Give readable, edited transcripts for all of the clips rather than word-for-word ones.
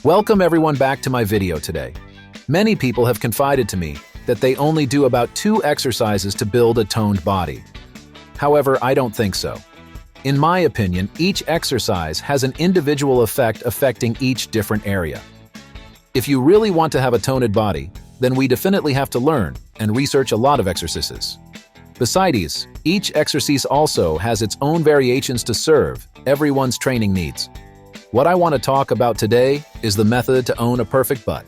Welcome everyone back to my video today. Many people have confided to me that they only do about 2 exercises to build a toned body. However, I don't think so. In my opinion, each exercise has an individual effect affecting each different area. If you really want to have a toned body, then we definitely have to learn and research a lot of exercises. Besides, each exercise also has its own variations to serve everyone's training needs. What I want to talk about today is the method to own a perfect butt.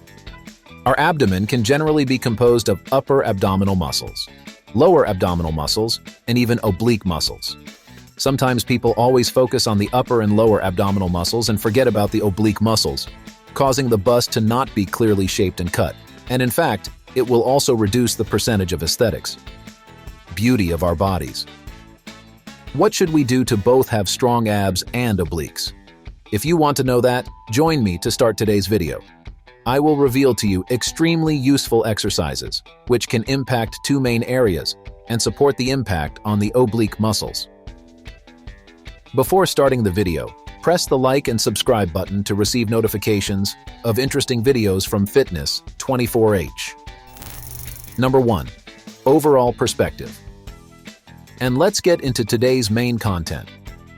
Our abdomen can generally be composed of upper abdominal muscles, lower abdominal muscles, and even oblique muscles. Sometimes people always focus on the upper and lower abdominal muscles and forget about the oblique muscles, causing the bust to not be clearly shaped and cut. And in fact, it will also reduce the percentage of aesthetics. Beauty of our bodies. What should we do to both have strong abs and obliques? If you want to know that, join me to start today's video. I will reveal to you extremely useful exercises, which can impact 2 main areas and support the impact on the oblique muscles. Before starting the video, press the like and subscribe button to receive notifications of interesting videos from Fitness 24H. Number 1. Overall perspective. And let's get into today's main content.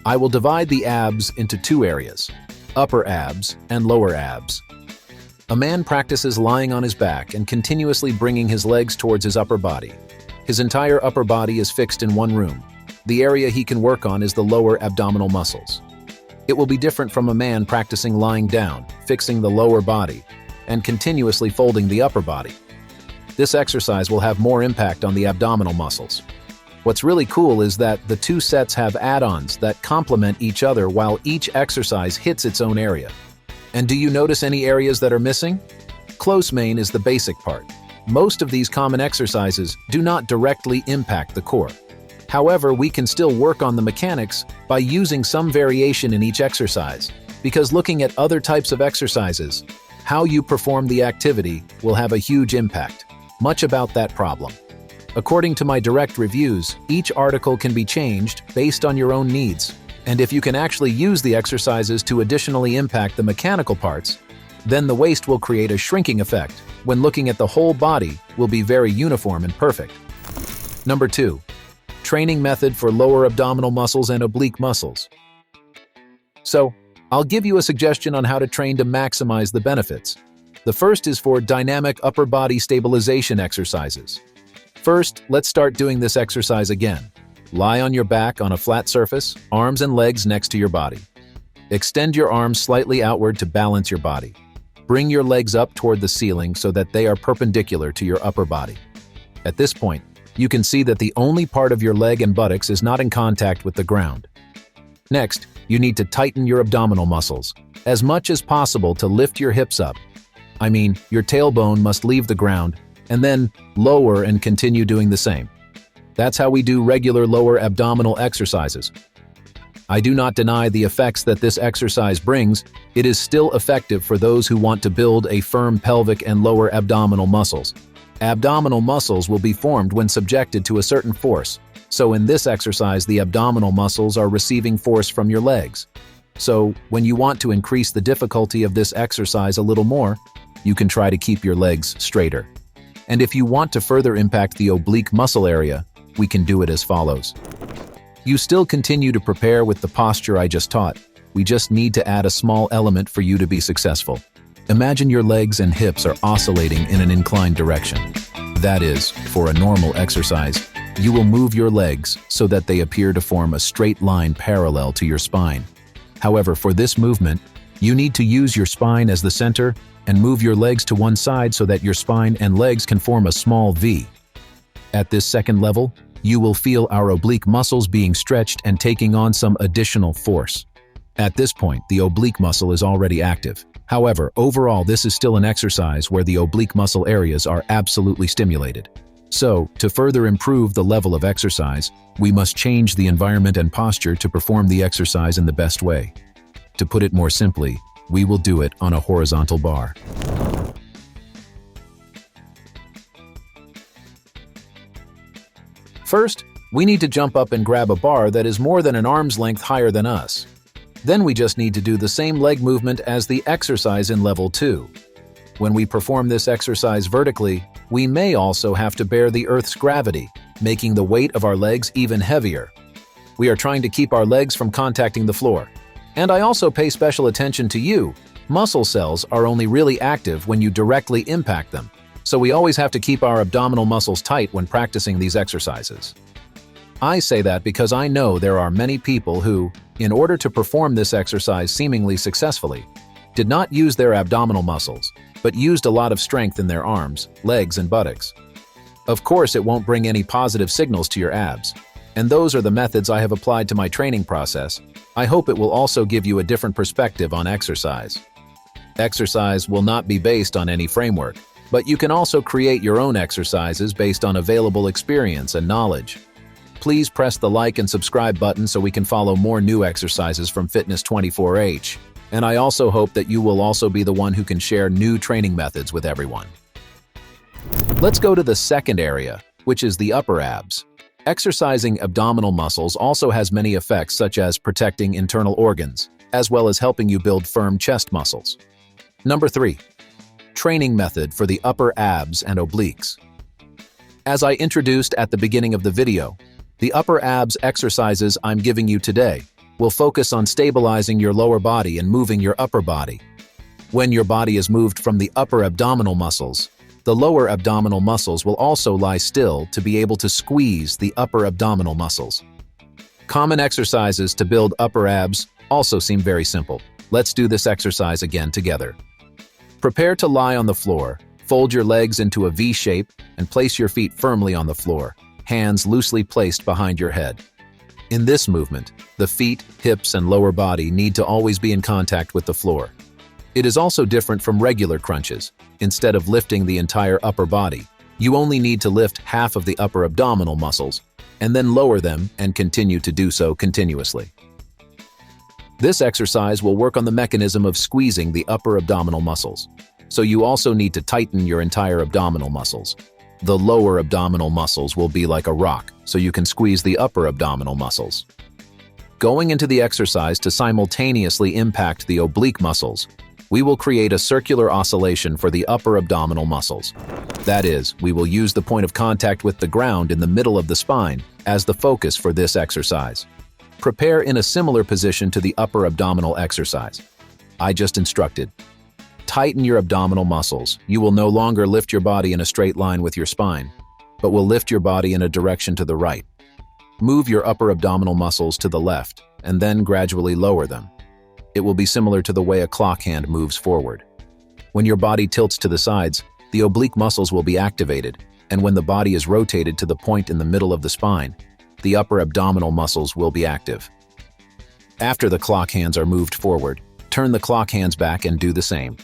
I will divide the abs into 2 areas, upper abs and lower abs. A man practices lying on his back and continuously bringing his legs towards his upper body. His entire upper body is fixed in one room. The area he can work on is the lower abdominal muscles. It will be different from a man practicing lying down, fixing the lower body, and continuously folding the upper body. This exercise will have more impact on the abdominal muscles. What's really cool is that the 2 sets have add-ons that complement each other while each exercise hits its own area. And do you notice any areas that are missing? Close main is the basic part. Most of these common exercises do not directly impact the core. However, we can still work on the mechanics by using some variation in each exercise, because looking at other types of exercises, how you perform the activity will have a huge impact. Much about that problem. According to my direct reviews, each article can be changed based on your own needs, and if you can actually use the exercises to additionally impact the mechanical parts, then the waist will create a shrinking effect. When looking at the whole body, will be very uniform and perfect. Number 2. Training method for lower abdominal muscles and oblique muscles. So, I'll give you a suggestion on how to train to maximize the benefits. The first is for dynamic upper body stabilization exercises. First, let's start doing this exercise again. Lie on your back on a flat surface, arms and legs next to your body. Extend your arms slightly outward to balance your body. Bring your legs up toward the ceiling so that they are perpendicular to your upper body. At this point, you can see that the only part of your leg and buttocks is not in contact with the ground. Next, you need to tighten your abdominal muscles as much as possible to lift your hips up. I mean, your tailbone must leave the ground, and then lower and continue doing the same. That's how we do regular lower abdominal exercises. I do not deny the effects that this exercise brings. It is still effective for those who want to build a firm pelvic and lower abdominal muscles. Abdominal muscles will be formed when subjected to a certain force. So in this exercise, the abdominal muscles are receiving force from your legs. So when you want to increase the difficulty of this exercise a little more, you can try to keep your legs straighter. And if you want to further impact the oblique muscle area, we can do it as follows. You still continue to prepare with the posture I just taught. We just need to add a small element for you to be successful. Imagine your legs and hips are oscillating in an inclined direction. That is, for a normal exercise, you will move your legs so that they appear to form a straight line parallel to your spine. However, for this movement, You need to use your spine as the center and move your legs to one side so that your spine and legs can form a small V. At this second level, you will feel our oblique muscles being stretched and taking on some additional force. At this point, the oblique muscle is already active. However, overall, this is still an exercise where the oblique muscle areas are absolutely stimulated. So, to further improve the level of exercise, we must change the environment and posture to perform the exercise in the best way. To put it more simply, we will do it on a horizontal bar. First, we need to jump up and grab a bar that is more than an arm's length higher than us. Then we just need to do the same leg movement as the exercise in level 2. When we perform this exercise vertically, we may also have to bear the Earth's gravity, making the weight of our legs even heavier. We are trying to keep our legs from contacting the floor. And I also pay special attention to you. Muscle cells are only really active when you directly impact them, so we always have to keep our abdominal muscles tight when practicing these exercises. I say that because I know there are many people who, in order to perform this exercise seemingly successfully, did not use their abdominal muscles, but used a lot of strength in their arms, legs, and buttocks. Of course, it won't bring any positive signals to your abs, and those are the methods I have applied to my training process. I hope it will also give you a different perspective on exercise. Exercise will not be based on any framework, but you can also create your own exercises based on available experience and knowledge. Please press the like and subscribe button so we can follow more new exercises from Fitness 24H. And I also hope that you will also be the one who can share new training methods with everyone. Let's go to the second area, which is the upper abs. Exercising abdominal muscles also has many effects, such as protecting internal organs, as well as helping you build firm chest muscles. Number 3. Training method for the upper abs and obliques. As I introduced at the beginning of the video, the upper abs exercises I'm giving you today will focus on stabilizing your lower body and moving your upper body. When your body is moved from the upper abdominal muscles, the lower abdominal muscles will also lie still to be able to squeeze the upper abdominal muscles. Common exercises to build upper abs also seem very simple. Let's do this exercise again together. Prepare to lie on the floor, fold your legs into a V shape, and place your feet firmly on the floor, hands loosely placed behind your head. In this movement, the feet, hips, and lower body need to always be in contact with the floor. It is also different from regular crunches. Instead of lifting the entire upper body, you only need to lift half of the upper abdominal muscles, and then lower them and continue to do so continuously. This exercise will work on the mechanism of squeezing the upper abdominal muscles, so you also need to tighten your entire abdominal muscles. The lower abdominal muscles will be like a rock, so you can squeeze the upper abdominal muscles. Going into the exercise to simultaneously impact the oblique muscles, we will create a circular oscillation for the upper abdominal muscles. That is, we will use the point of contact with the ground in the middle of the spine as the focus for this exercise. Prepare in a similar position to the upper abdominal exercise I just instructed. Tighten your abdominal muscles. You will no longer lift your body in a straight line with your spine, but will lift your body in a direction to the right. Move your upper abdominal muscles to the left, and then gradually lower them. It will be similar to the way a clock hand moves forward. When your body tilts to the sides, the oblique muscles will be activated, and when the body is rotated to the point in the middle of the spine, the upper abdominal muscles will be active. After the clock hands are moved forward, turn the clock hands back and do the same.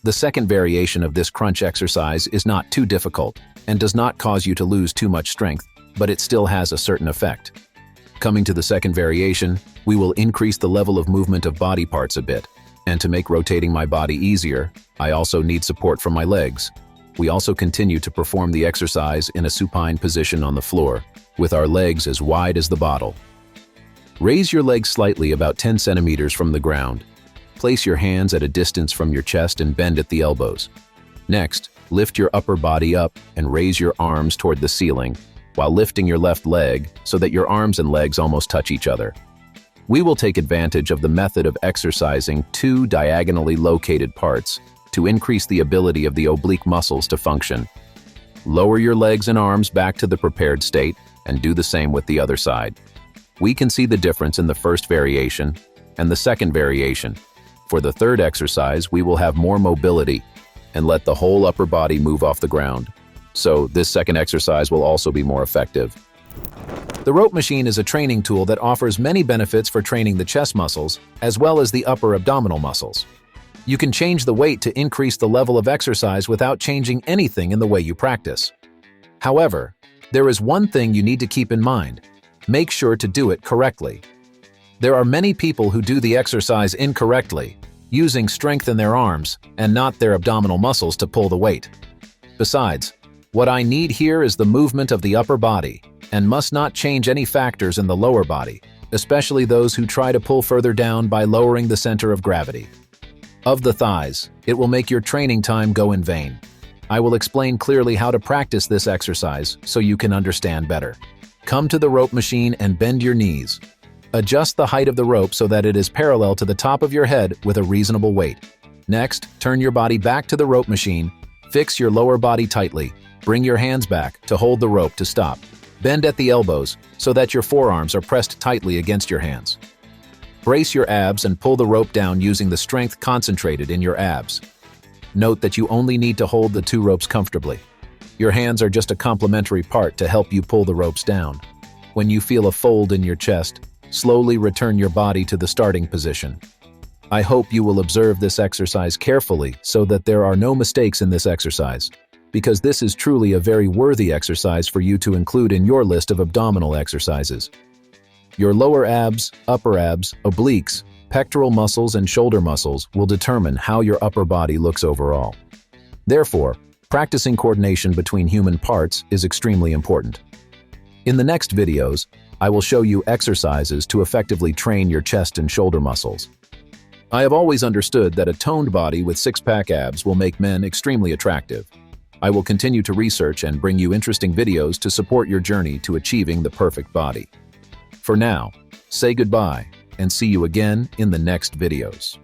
The second variation of this crunch exercise is not too difficult and does not cause you to lose too much strength, but it still has a certain effect. Coming to the second variation, we will increase the level of movement of body parts a bit, and to make rotating my body easier, I also need support from my legs. We also continue to perform the exercise in a supine position on the floor, with our legs as wide as the bottle. Raise your legs slightly about 10 centimeters from the ground. Place your hands at a distance from your chest and bend at the elbows. Next, lift your upper body up and raise your arms toward the ceiling while lifting your left leg so that your arms and legs almost touch each other. We will take advantage of the method of exercising two diagonally located parts to increase the ability of the oblique muscles to function. Lower your legs and arms back to the prepared state and do the same with the other side. We can see the difference in the first variation and the second variation. For the third exercise, we will have more mobility and let the whole upper body move off the ground. So this second exercise will also be more effective. The rope machine is a training tool that offers many benefits for training the chest muscles as well as the upper abdominal muscles. You can change the weight to increase the level of exercise without changing anything in the way you practice. However, there is one thing you need to keep in mind. Make sure to do it correctly. There are many people who do the exercise incorrectly, using strength in their arms and not their abdominal muscles to pull the weight. Besides, what I need here is the movement of the upper body and must not change any factors in the lower body, especially those who try to pull further down by lowering the center of gravity. Of the thighs, it will make your training time go in vain. I will explain clearly how to practice this exercise so you can understand better. Come to the rope machine and bend your knees. Adjust the height of the rope so that it is parallel to the top of your head with a reasonable weight. Next, turn your body back to the rope machine. Fix your lower body tightly. Bring your hands back to hold the rope to stop. Bend at the elbows so that your forearms are pressed tightly against your hands. Brace your abs and pull the rope down using the strength concentrated in your abs. Note that you only need to hold the two ropes comfortably. Your hands are just a complementary part to help you pull the ropes down. When you feel a fold in your chest, slowly return your body to the starting position. I hope you will observe this exercise carefully so that there are no mistakes in this exercise, because this is truly a very worthy exercise for you to include in your list of abdominal exercises. Your lower abs, upper abs, obliques, pectoral muscles, and shoulder muscles will determine how your upper body looks overall. Therefore, practicing coordination between human parts is extremely important. In the next videos, I will show you exercises to effectively train your chest and shoulder muscles. I have always understood that a toned body with six-pack abs will make men extremely attractive. I will continue to research and bring you interesting videos to support your journey to achieving the perfect body. For now, say goodbye and see you again in the next videos.